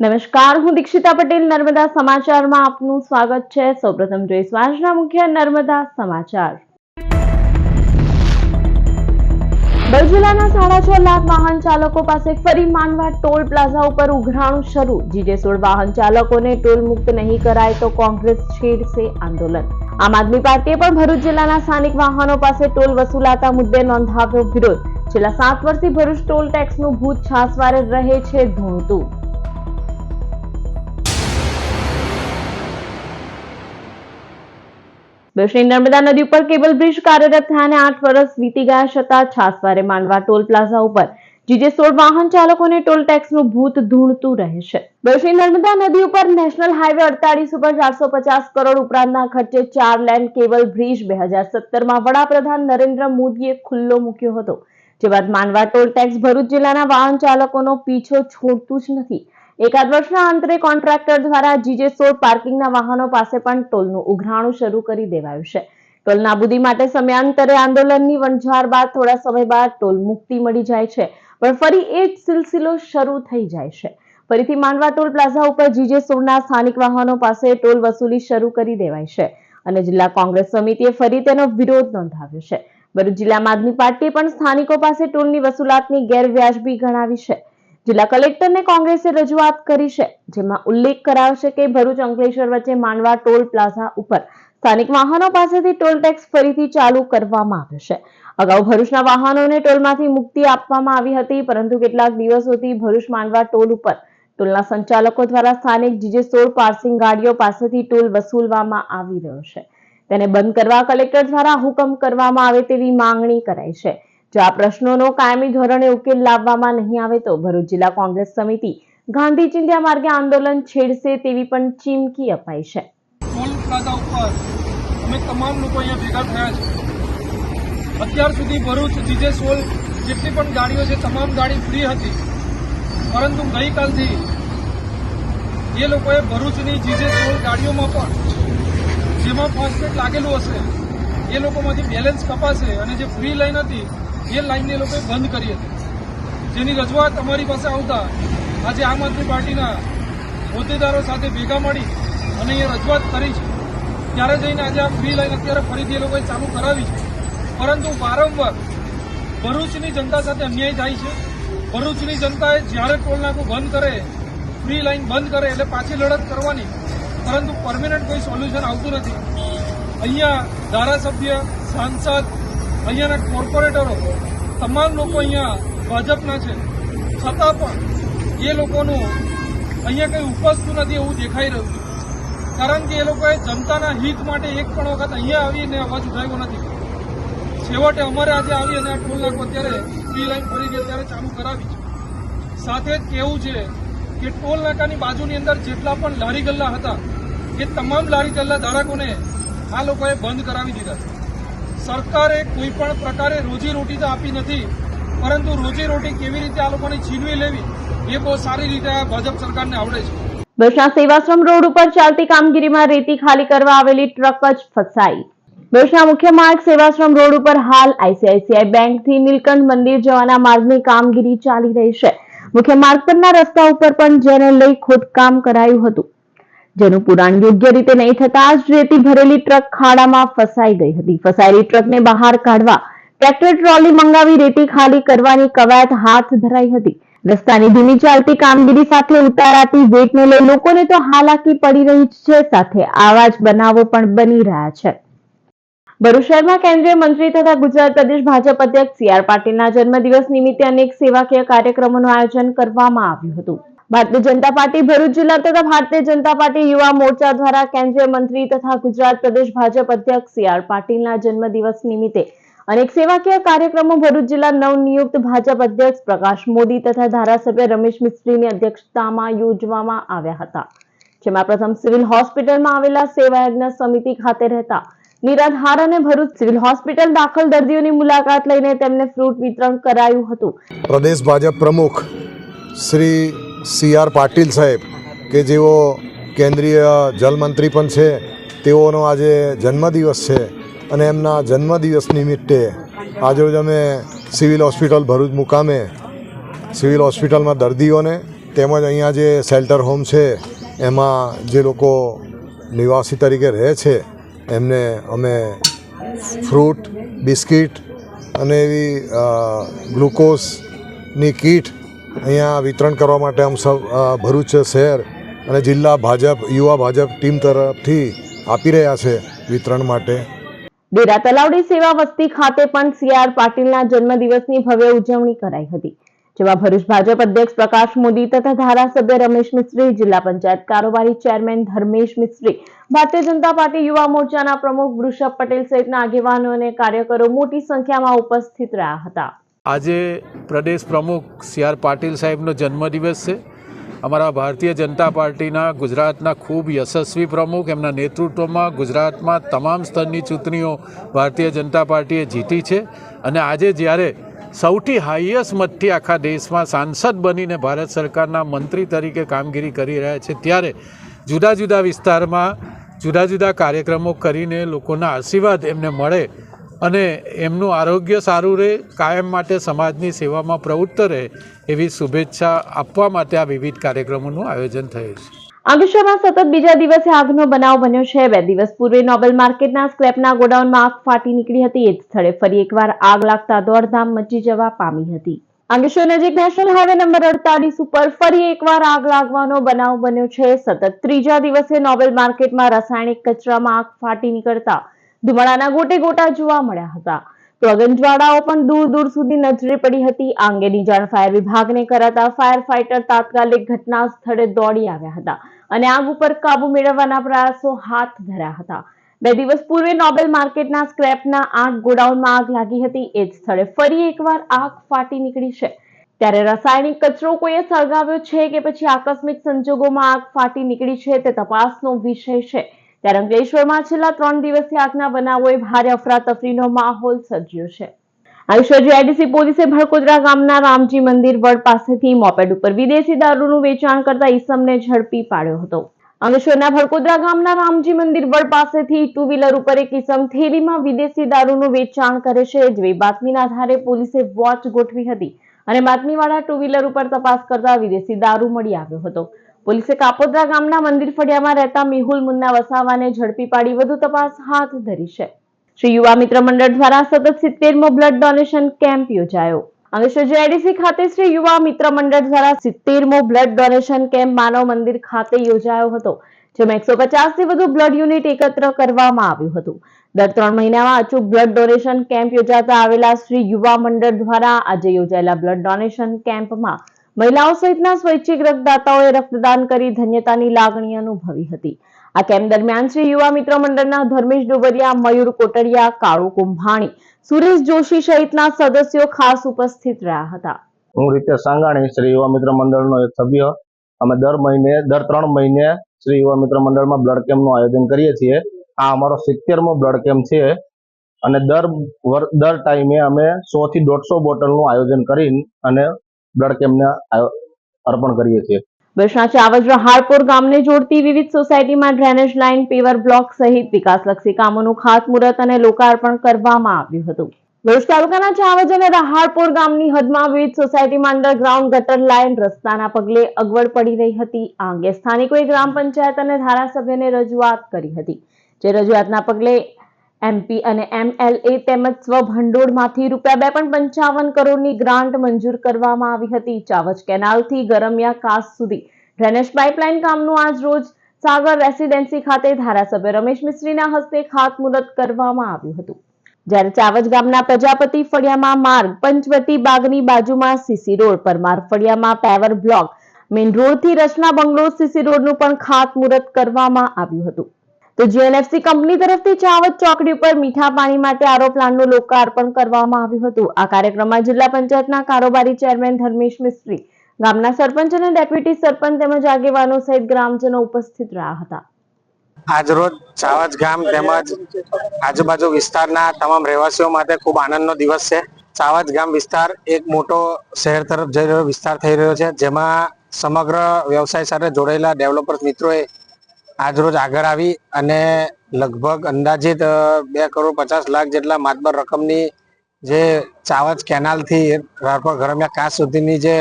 નમસ્કાર, હું દીક્ષિતા પટેલ નર્મદા સમાચારમાં આપનું સ્વાગત છે। સૌપ્રથમ જોઈશું આજના મુખ્ય નર્મદા સમાચાર। ભરૂચ જિલ્લાના 6.5 લાખ વાહન ચાલકો પાસે ફરી માંડવા ટોલ પ્લાઝા ઉપર ઉઘરાણું શરૂ। GJ16 વાહન ચાલકોને ટોલ મુક્ત નહીં કરાય તો કોંગ્રેસ છેડશે આંદોલન। આમ આદમી પાર્ટીએ પણ ભરૂચ જિલ્લાના સ્થાનિક વાહનો પાસે ટોલ વસૂલાતા મુદ્દે નોંધાવ્યો વિરોધ। છેલ્લા 7 વર્ષથી ભરૂચ ટોલ ટેક્સનું ભૂત છાસવારે રહે છે ધૂણતું। ભરૂચની નર્મદા નદી ઉપર કેબલ બ્રિજ કાર્યરત થયાને 8 વર્ષ વીતી ગયા છતાં છાસવારે માંડવા ટોલ પ્લાઝા ઉપર GJ16 વાહન ચાલકોને ટોલ ટેક્સનું ભૂત ધૂણતું રહે છે। ભરૂચની નર્મદા નદી ઉપર નેશનલ હાઈવે 48 ઉપર 450 કરોડ ઉપરાંતના ખર્ચે 4 લેન કેબલ બ્રિજ 2017માં વડાપ્રધાન નરેન્દ્ર મોદીએ ખુલ્લો મૂક્યો હતો। જે બાદ માંડવા ટોલ ટેક્સ ભરૂચ જિલ્લાના વાહન ચાલકોનો પીછો છોડતું જ નથી। એકાદ વર્ષના અંતરે કોન્ટ્રાક્ટર દ્વારા GJ16 પાર્કિંગના વાહનો પાસે પણ ટોલનું ઉઘરાણું શરૂ કરી દેવાયું છે। ટોલ નાબૂદી માટે સમયાંતરે આંદોલનની વણઝાર બાદ થોડા સમય બાદ ટોલ મુક્તિ મળી જાય છે, પણ ફરી એ જ સિલસિલો શરૂ થઈ જાય છે। ફરીથી માંડવા ટોલ પ્લાઝા ઉપર GJ16ના સ્થાનિક વાહનો પાસે ટોલ વસૂલી શરૂ કરી દેવાય છે અને જિલ્લા કોંગ્રેસ સમિતિએ ફરી તેનો વિરોધ નોંધાવ્યો છે। ભરૂચ જિલ્લામાં આદમી પાર્ટીએ પણ સ્થાનિકો પાસે ટોલની વસૂલાતની ગેરવ્યાજબી ગણાવી છે। જિલ્લા કલેક્ટરને કોંગ્રેસે રજૂઆત કરી છે, જેમાં ઉલ્લેખ કરાયો છે કે ભરૂચ અંકલેશ્વર વચ્ચે માંડવા ટોલ પ્લાઝા ઉપર સ્થાનિક વાહનો પાસેથી ટોલ ટેક્સ ફરીથી ચાલુ કરવામાં આવ્યો છે। અગાઉ ભરૂચના વાહનોને ટોલમાંથી મુક્તિ આપવામાં આવી હતી, પરંતુ કેટલાક દિવસોથી ભરૂચ માંડવા ટોલ ઉપર ટોલના સંચાલકો દ્વારા સ્થાનિક GJ16 પાર્સિંગ ગાડીઓ પાસેથી ટોલ વસૂલવામાં આવી રહ્યો છે। તેને બંધ કરવા કલેક્ટર દ્વારા હુકમ કરવામાં આવે તેવી માંગણી કરાઈ છે। જો આ પ્રશ્નોનો કાયમી ધોરણે ઉકેલ લાવવામાં નહીં આવે તો ભરૂચ જિલ્લા કોંગ્રેસ સમિતિ ગાંધી ચિંધ્યા માર્ગે આંદોલન છેડશે તેવી પણ ચીમકી અપાઈ છે। ટોલ પ્લાઝા ઉપર અમે તમામ લોકો અહીંયા ભેગા થયા છે। અત્યાર સુધી ભરૂચ GJ16 જેટલી પણ ગાડીઓ છે તમામ ગાડી ફ્રી હતી, પરંતુ ગઈકાલથી એ લોકોએ ભરૂચની GJ16 ગાડીઓમાં પણ જેમાં ફાસ્ટેગ લાગેલું હશે એ લોકોમાંથી બેલેન્સ કપાશે અને જે ફ્રી લાઈન હતી એ લાઈનને લોકોએ બંધ કરી હતી, જેની રજૂઆત અમારી પાસે આવતા આજે આમ આદમી પાર્ટીના હોદ્દેદારો સાથે ભેગા મળી અને એ રજૂઆત કરી છે। ત્યારે જઈને આજે આ ફ્રી લાઈન અત્યારે ફરીથી એ લોકોએ ચાલુ કરાવી છે, પરંતુ વારંવાર ભરૂચની જનતા સાથે અન્યાય થાય છે। ભરૂચની જનતાએ જ્યારે ટોલ નાકું બંધ કરે, ફ્રી લાઈન બંધ કરે એટલે પાછી લડત કરવાની, પરંતુ પરમેનન્ટ કોઈ સોલ્યુશન આવતું નથી। અહીંયા ધારાસભ્ય, સાંસદ, અહીંયાના કોર્પોરેટરો તમામ લોકો અહીંયા ભાજપના છે, છતાં પણ એ લોકોનું અહીંયા કંઈ ઉપજતું નથી એવું દેખાઈ રહ્યું છે, કારણ કે એ લોકોએ જનતાના હિત માટે એક પણ વખત અહીંયા આવીને અવાજ ઉઠાવ્યો નથી। છેવટે અમારે આજે આવી અને આ ટોલ નાકો અત્યારે ફ્રી લાઈન ફરીથી અત્યારે ચાલુ કરાવી છે। સાથે જ કહેવું છે કે ટોલ નાકાની બાજુની અંદર જેટલા પણ લારી ગલ્લા હતા એ તમામ લારી ગલ્લા ધારકોને આ લોકોએ બંધ કરાવી દીધા છે। સરકારે કોઈ પણ પ્રકારે રોજીરોટી તો આપી નથી, પરંતુ રોજીરોટી કેવી રીતે આ લોકોને છીનવી લેવી એ બહુ સારી રીતે આ ભાજપ સરકારને આવડે છે। ભરૂચના સેવાશ્રમ રોડ ઉપર ચાલતી કામગીરીમાં રેતી ખાલી કરવા આવેલી ટ્રક જ ફસાઈ। ભરૂચના મુખ્ય માર્ગ સેવાશ્રમ રોડ ઉપર હાલ ICICI બેંકથી નીલકંઠ મંદિર જવાના માર્ગની કામગીરી ચાલી રહી છે। મુખ્ય માર્ગ પરના રસ્તા ઉપર પણ જેને લઈ ખોદકામ કરાયું હતું, જેનું પુરાણ યોગ્ય રીતે નહીં થતા જ રેતી ભરેલી ટ્રક ખાડામાં ફસાઈ ગઈ હતી। ફસાયેલી ટ્રકને બહાર કાઢવા ટ્રેક્ટર ટ્રોલી મંગાવી રેતી ખાલી કરવાની કવાયત હાથ ધરાઈ હતી। રસ્તાની ધીમી ચાલતી કામગીરી સાથે ઉતારાતી વેટને લઈ લોકોને તો હાલાકી પડી રહી છે, સાથે આવા જ બનાવો પણ બની રહ્યા છે। ભરૂચ શહેરમાં કેન્દ્રીય મંત્રી તથા ગુજરાત પ્રદેશ ભાજપ અધ્યક્ષ CR પાટીલના જન્મદિવસ નિમિત્તે અનેક સેવાકીય કાર્યક્રમોનું આયોજન કરવામાં આવ્યું હતું। ભારતીય જનતા પાર્ટી ભરૂચ જિલ્લા તથા ભારતીય જનતા પાર્ટી યુવા મોરચા દ્વારા કેન્દ્રીય મંત્રી તથા ગુજરાત પ્રદેશ ભાજપ અધ્યક્ષ CR પાટીલના જન્મદિવસ નિમિત્તે અનેક સેવાકીય કાર્યક્રમો ભરૂચ જિલ્લા નવનિયુક્ત ભાજપ અધ્યક્ષ પ્રકાશ મોદી તથા ધારાસભ્ય રમેશ મિસ્ત્રીની અધ્યક્ષતામાં યોજવામાં આવ્યા હતા, જેમાં પ્રથમ સિવિલ હોસ્પિટલમાં આવેલા સેવાયજ્ઞ સમિતિ ખાતે રહેતા નિરાધાર અને ભરૂચ સિવિલ હોસ્પિટલ દાખલ દર્દીઓની મુલાકાત લઈને તેમને ફ્રૂટ વિતરણ કરાયું હતું। પ્રદેશ ભાજપ પ્રમુખ શ્રી CR પાટીલ સાહેબ કે જેઓ કેન્દ્રીય જલમંત્રી પણ છે, તેઓનો આજે જન્મદિવસ છે અને એમના જન્મદિવસ નિમિત્તે આજરોજ અમે સિવિલ હોસ્પિટલ ભરૂચ મુકામે સિવિલ હોસ્પિટલમાં દર્દીઓને તેમજ અહીંયા જે શેલ્ટર હોમ છે એમાં જે લોકો નિવાસી તરીકે રહે છે એમને અમે ફ્રૂટ, બિસ્કિટ અને એવી ગ્લુકોઝની કીટ અહીંયા વિતરણ કરવા માટે આમ સૌ ભરૂચ શહેર અને જિલ્લા ભાજપ યુવા ભાજપ ટીમ તરફથી આપી રહ્યા છે વિતરણ માટે. ડેરા તલાવડી સેવા વસ્તી ખાતે પણ CR પાટીલના જન્મદિવસની ભવ્ય ઉજવણી કરાઈ હતી, જેમાં ભરૂચ ભાજપ અધ્યક્ષ પ્રકાશ મોદી તથા ધારાસભ્ય રમેશ મિસ્ત્રી, જિલ્લા પંચાયત કારોબારી ચેરમેન ધર્મેશ મિસ્ત્રી, ભારતીય જનતા પાર્ટી યુવા મોરચાના પ્રમુખ વૃષભ પટેલ સહિતના આગેવાનો અને કાર્યકરો મોટી સંખ્યામાં ઉપસ્થિત રહ્યા હતા. આજે પ્રદેશ પ્રમુખ CR પાટીલ સાહેબનો જન્મદિવસ છે. અમારા ભારતીય જનતા પાર્ટીના ગુજરાતના ખૂબ યશસ્વી પ્રમુખ, એમના નેતૃત્વમાં ગુજરાતમાં તમામ સ્તરની ચૂંટણીઓ ભારતીય જનતા પાર્ટીએ જીતી છે અને આજે જ્યારે સૌથી હાઈએસ્ટ મતથી આખા દેશમાં સાંસદ બનીને ભારત સરકારના મંત્રી તરીકે કામગીરી કરી રહ્યા છે, ત્યારે જુદા જુદા વિસ્તારમાં જુદા જુદા કાર્યક્રમો કરીને લોકોના આશીર્વાદ એમને મળે અને એમનું આરોગ્ય સારું રહે, કાયમ માટે સમાજની સેવામાં પ્રવૃત્ત રહે એવી શુભેચ્છા આપવા માટે આ વિવિધ કાર્યક્રમોનું આયોજન થયું છે. અંકલેશ્વરમાં સતત બીજા દિવસે આગનો બનાવ બન્યો છે. 2 દિવસ પૂર્વે નોબેલ માર્કેટના સ્ક્રેપના ગોડાઉનમાં આગ ફાટી નીકળી હતી. એ જ સ્થળે ફરી એકવાર આગ લાગતા દોડધામ મચી જવા પામી હતી. અંકલેશ્વર નજીક નેશનલ હાઈવે નંબર 48 ઉપર ફરી એકવાર આગ લાગવાનો બનાવ બન્યો છે. સતત ત્રીજા દિવસે નોબેલ માર્કેટમાં રાસાયણિક કચરામાં આગ ફાટી નીકળતા ધુમાડાના ગોટે ગોટા જોવા મળ્યા હતા. તો અગનજ્વાળાઓ પણ દૂર દૂર સુધી નજરે પડી હતી. આ અંગેની જાણ ફાયર વિભાગને કરાતા ફાયર ફાઈટર તાત્કાલિક ઘટના સ્થળે દોડી આવ્યા હતા અને આગ ઉપર કાબુ મેળવવાના પ્રયાસો હાથ ધર્યા હતા. 2 દિવસ પૂર્વે નોબેલ માર્કેટના સ્ક્રેપના 8 ગોડાઉનમાં આગ લાગી હતી. એ જ સ્થળે ફરી એકવાર આગ ફાટી નીકળી છે. ત્યારે રાસાયણિક કચરો કોઈએ સળગાવ્યો છે કે પછી આકસ્મિક સંજોગોમાં આગ ફાટી નીકળી છે તે તપાસનો વિષય છે. ત્યારે અંકલેશ્વરમાં છેલ્લા 3 દિવસથી આગના બનાવોએ ભારે અફરાતફરીનો માહોલ સર્જ્યો છે. અંકલેશ્વર GIDC પોલીસે ભડકોદરા ગામના રામજી મંદિર વડ પાસેથી મોપેડ ઉપર વિદેશી દારૂનું વેચાણ કરતા ઈસમને ઝડપી પાડ્યો હતો. અંકલેશ્વરના ભડકોદરા ગામના રામજી મંદિર વડ પાસેથી 2 વ્હીલર ઉપર એક ઈસમ થેલીમાં વિદેશી દારૂનું વેચાણ કરે છે જેવી બાતમીના આધારે પોલીસે વોચ ગોઠવી હતી અને બાતમીવાળા 2 વ્હીલર ઉપર તપાસ કરતા વિદેશી દારૂ મળી આવ્યો હતો. પોલીસે કાપોદ્રા ગામના મંદિર ફળિયામાં રહેતા મેહુલ મુન્ના વસાવાને ઝડપી પાડી વધુ તપાસ હાથ ધરી છે. શ્રી યુવા મિત્ર મંડળ દ્વારા સતત 70મો બ્લડ ડોનેશન કેમ્પ યોજાયો. અંકલેશ્વર GIDC ખાતે શ્રી યુવા મિત્ર મંડળ દ્વારા 70મો બ્લડ ડોનેશન કેમ્પ માનવ મંદિર ખાતે યોજાયો હતો, જેમાં 150 થી વધુ બ્લડ યુનિટ એકત્ર કરવામાં આવ્યું હતું. દર 3 મહિનામાં અચૂક બ્લડ ડોનેશન કેમ્પ યોજાતા આવેલા શ્રી યુવા મંડળ દ્વારા આજે યોજાયેલા બ્લડ ડોનેશન કેમ્પમાં મહિલાઓ સહિતના સ્વૈચ્છિક રક્તદાતાઓએ રક્તદાન કરી ધન્યતાની લાગણી અનુભવી હતી. આ કેમ્પ દરમિયાન શ્રી યુવા મિત્ર મંડળના ધર્મેશ ડોબરિયા, મયુર કોટડિયા, કાળુ કુંભાણી, સુરેશ જોશી સહિતના સદસ્યો ખાસ ઉપસ્થિત રહ્યા હતા. હું રીતેશ સાંગાણી, શ્રી યુવા મિત્ર મંડળનો એક સભ્ય. અમે દર 3 મહિને શ્રી યુવા મિત્ર મંડળમાં બ્લડ કેમ્પનું આયોજન કરીએ છીએ. આ અમારો 70મો બ્લડ કેમ્પ છે અને દર ટાઈમે અમે 100 થી 150 બોટલનું આયોજન કરીને અને બ્લડ કેમ્પને અર્પણ કરીએ છીએ. ભરૂચના ચાવજ રહાળપુર ગામને જોડતી વિવિધ સોસાયટીમાં ડ્રેનેજ લાઇન, પેવર બ્લોક સહિત વિકાસલક્ષી કામોનું ખાતમુહૂર્ત અને લોકાર્પણ કરવામાં આવ્યું હતું. ભરૂચ તાલુકાના ચાવજ અને રહાળપુર ગામની હદમાં વિવિધ સોસાયટીમાં અંડરગ્રાઉન્ડ ગટર લાઇન રસ્તાના પગલે અગવડ પડી રહી હતી. આ અંગે સ્થાનિકોએ ગ્રામ પંચાયત અને ધારાસભ્યને રજૂઆત કરી હતી. જે રજૂઆતના પગલે MP અને MLA તેમજ સ્વભંડોળમાંથી ₹2.55 કરોડની ગ્રાન્ટ મંજૂર કરવામાં આવી હતી. ચાવજ કેનાલથી ગરમિયા કાસ સુધી ડ્રેનેજ પાઇપલાઇન કામનું આજ રોજ સાગર રેસીડેન્સી ખાતે ધારાસભ્ય રમેશ મિસ્ત્રીના હસ્તે ખાતમુહૂર્ત કરવામાં આવ્યું હતું. જ્યારે ચાવજ ગામના પ્રજાપતિ ફળિયામાં માર્ગ, પંચવટી બાગની બાજુમાં CC રોડ, પરમાર ફળિયામાં પેવર બ્લોક, મેઇન રોડથી રચના બંગલો CC રોડનું પણ ખાતમુહૂર્ત કરવામાં આવ્યું હતું. તો GNFC કંપની તરફથી ચાવજ ચોકડી ઉપર મીઠા પાણી માટે RO પ્લાન્ટનું લોકાર્પણ કરવામાં આવ્યું હતું. આ કાર્યક્રમમાં જિલ્લા પંચાયતના કારોબારી ચેરમેન ધર્મેશ મિસ્ત્રી, ગામના સરપંચ અને ડેપ્યુટી સરપંચ તેમજ આગેવાનો સહિત ગ્રામજનો ઉપસ્થિત રહ્યા હતા. આજરોજ ચાવજ ગામ તેમજ આજુબાજુ વિસ્તારના તમામ રહેવાસીઓ માટે ખૂબ આનંદનો દિવસ છે. ચાવજ ગામ વિસ્તાર એક મોટો શહેર તરફ જઈ રહ્યો વિસ્તાર થઈ રહ્યો છે, જેમાં સમગ્ર વ્યવસાય સાથે જોડાયેલા ડેવલપર્સ મિત્રોએ આજરોજ આગળ આવી અને લગભગ અંદાજિત 2,50,00,000 જેટલા માતબર રકમની જે ચાવજ કેનાલથી રાળપુર ગરમિયા કાસ સુધીની જે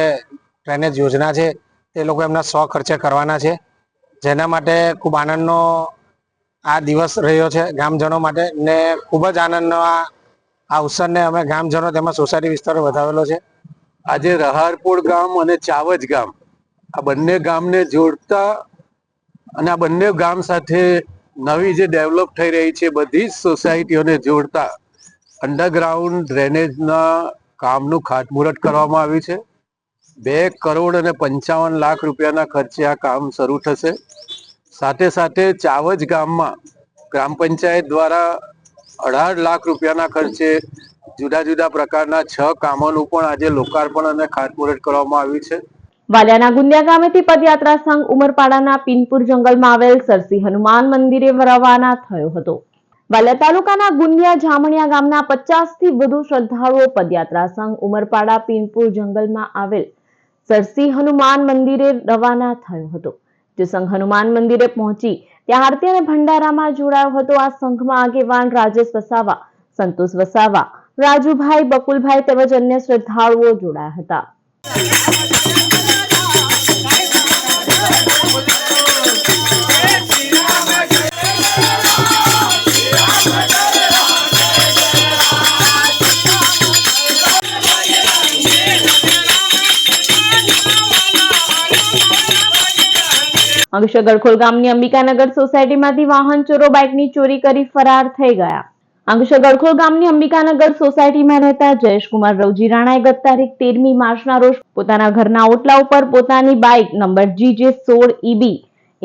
ડ્રેનેજ યોજના છે તે લોકો એમના સ્વખર્ચે કરવાના છે, જેના માટે ખૂબ આનંદનો આ દિવસ રહ્યો છે ગામજનો માટે ને ખૂબ જ આનંદનો આ અવસરને અમે ગામજનો તેમજ સોસાયટી વિસ્તારો વધાવેલો છે. આજે રહારપુર ગામ અને ચાવજ ગામ આ બંને ગામને જોડતા અને આ બંને ગામ સાથે નવી જે ડેવલપ થઈ રહી છે બધી જ સોસાયટીઓને જોડતા અંડરગ્રાઉન્ડ ડ્રેનેજના કામનું ખાતમુહૂર્ત કરવામાં આવ્યું છે. 2,55,00,000 રૂપિયાના ખર્ચે આ કામ શરૂ થશે. સાથે સાથે ચાવજ ગામમાં ગ્રામ પંચાયત દ્વારા 18 લાખ રૂપિયાના ખર્ચે જુદા જુદા પ્રકારના 6 કામોનું પણ આજે લોકાર્પણ અને ખાતમુહૂર્ત કરવામાં આવ્યું છે. વાલિયાના ગુંદિયા ગામેથી પદયાત્રા સંઘ ઉમરપાડાના પીનપુર જંગલમાં આવેલ સરસી હનુમાન મંદિરે રવાના થયો હતો. વાલિયા તાલુકાના ગુંદિયા જામણિયા ગામના 50 થી વધુ શ્રદ્ધાળુઓ પદયાત્રા સંઘ ઉમરપાડા પીનપુર જંગલમાં આવેલ સરસી હનુમાન મંદિરે રવાના થયો હતો. જે સંઘ હનુમાન મંદિરે પહોંચી ત્યાં આરતી અને ભંડારામાં જોડાયો હતો. આ સંઘમાં આગેવાન રાજેશ વસાવા, સંતોષ વસાવા, રાજુભાઈ, બકુલભાઈ તેમજ અન્ય શ્રદ્ધાળુઓ જોડાયા હતા. અંકલેશ્વર ગડખોલ ગામની અંબિકાનગર સોસાયટીમાંથી વાહન ચોરો બાઇકની ચોરી કરી ફરાર થઈ ગયા. અંકલેશ્વર ગડખોલ ગામની અંબિકાનગર સોસાયટીમાં રહેતા જયેશકુમાર રવજી રાણાએ ગત તારીખ 13મી માર્ચના રોજ પોતાના ઘરના ઓટલા ઉપર પોતાની બાઇક નંબર GJ16EB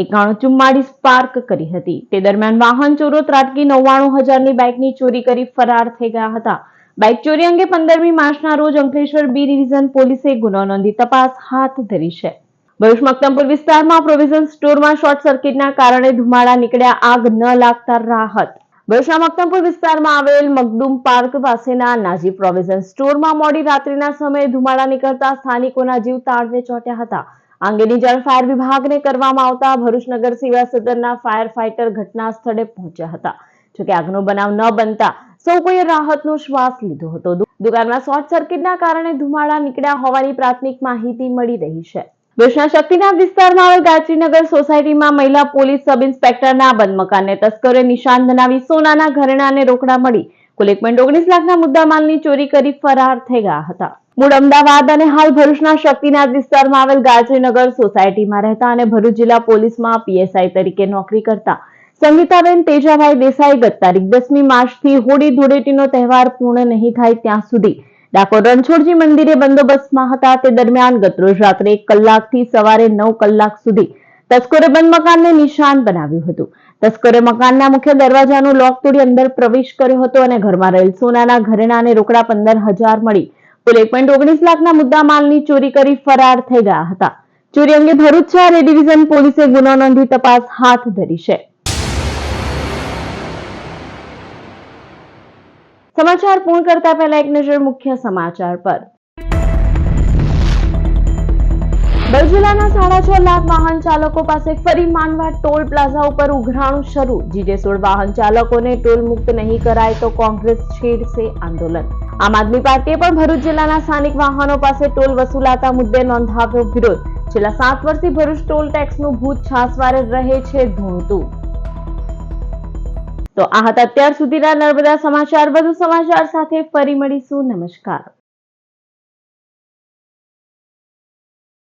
9144 પાર્ક કરી હતી. તે દરમિયાન વાહન ચોરો ત્રાટકી 99,000ની બાઇકની ચોરી કરી ફરાર થઈ ગયા હતા. બાઇક ચોરી અંગે 15મી માર્ચના રોજ અંકલેશ્વર બી ડિવિઝન પોલીસે ગુનો નોંધી તપાસ હાથ ધરી છે. ભરૂચ મક્તમપુર વિસ્તારમાં પ્રોવિઝન સ્ટોરમાં શોર્ટ સર્કિટના કારણે ધુમાડા નીકળ્યા, આગ ન લાગતા રાહત. ભરૂચના મક્તમપુર વિસ્તારમાં આવેલ મગદુમ પાર્ક પાસેના નાજી પ્રોવિઝન સ્ટોરમાં મોડી રાત્રિના સમયે ધુમાડા નીકળતા સ્થાનિકોના જીવ તાળવે ચોંટ્યા હતા. આ અંગેની જાણ ફાયર વિભાગને કરવામાં આવતા ભરૂચ નગર સેવા સદનના ફાયર ફાઈટર ઘટના સ્થળે પહોંચ્યા હતા. જોકે આગનો બનાવ ન બનતા સૌ કોઈએ રાહતનો શ્વાસ લીધો હતો. દુકાનમાં શોર્ટ સર્કિટના કારણે ધુમાડા નીકળ્યા હોવાની પ્રાથમિક માહિતી મળી રહી છે. ભરૂચના શક્તિનાથ વિસ્તારમાં આવેલ ગાયત્રીનગર સોસાયટીમાં મહિલા પોલીસ સબ ઇન્સ્પેક્ટરના બંધ મકાનને તસ્કરોએ નિશાન બનાવી સોનાના ઘરેણાં અને રોકડા મળી કુલ 1.19 લાખના મુદ્દામાલની ચોરી કરી ફરાર થઈ ગયા હતા. મૂળ અમદાવાદ અને હાલ ભરૂચના શક્તિનાથ વિસ્તારમાં આવેલ ગાયત્રીનગર સોસાયટીમાં રહેતા અને ભરૂચ જિલ્લા પોલીસમાં PSI તરીકે નોકરી કરતા સંગીતાબેન તેજાભાઈ દેસાઈ ગત તારીખ 10મી માર્ચથી હોળી ધૂળેટીનો તહેવાર પૂર્ણ નહીં થાય ત્યાં સુધી ડાકોર રણછોડજી મંદિરે બંદોબસ્તમાં હતા. તે દરમિયાન ગતરોજ રાત્રે 1 કલાકથી સવારે 9 કલાક સુધી તસ્કરે બંધ મકાનને નિશાન બનાવ્યું હતું. તસ્કરે મકાનના મુખ્ય દરવાજાનું લોક તોડી અંદર પ્રવેશ કર્યો હતો અને ઘરમાં રહેલ સોનાના ઘરેણાં અને રોકડા 15,000 મળી કુલ 1.19 લાખના મુદ્દામાલની ચોરી કરી ફરાર થઈ ગયા હતા. ચોરી અંગે ભરૂચ શહેર એ ડિવિઝન પોલીસે ગુનો નોંધી તપાસ હાથ ધરી છે. સમાચાર પૂર્ણ કરતા પહેલા એક નજર મુખ્ય સમાચાર પર. ભરૂચ જિલ્લાના 6.5 લાખ વાહન ચાલકો પાસે ફરી માંડવા ટોલ પ્લાઝા ઉપર ઉઘરાણું શરૂ. GJ16 વાહન ચાલકોને ટોલ મુક્ત નહીં કરાય તો કોંગ્રેસ છેડશે આંદોલન. આમ આદમી પાર્ટીએ પણ ભરૂચ જિલ્લાના સ્થાનિક વાહનો પાસે ટોલ વસૂલાતા મુદ્દે નોંધાવ્યો વિરોધ. છેલ્લા 7 વર્ષથી ભરૂચ ટોલ ટેક્સનું ભૂત છાસવારે રહે છે ધૂણતું. તો આ હતા અત્યાર સુધીના નર્મદા સમાચાર. વધુ સમાચાર સાથે ફરી મળીશું. નમસ્કાર.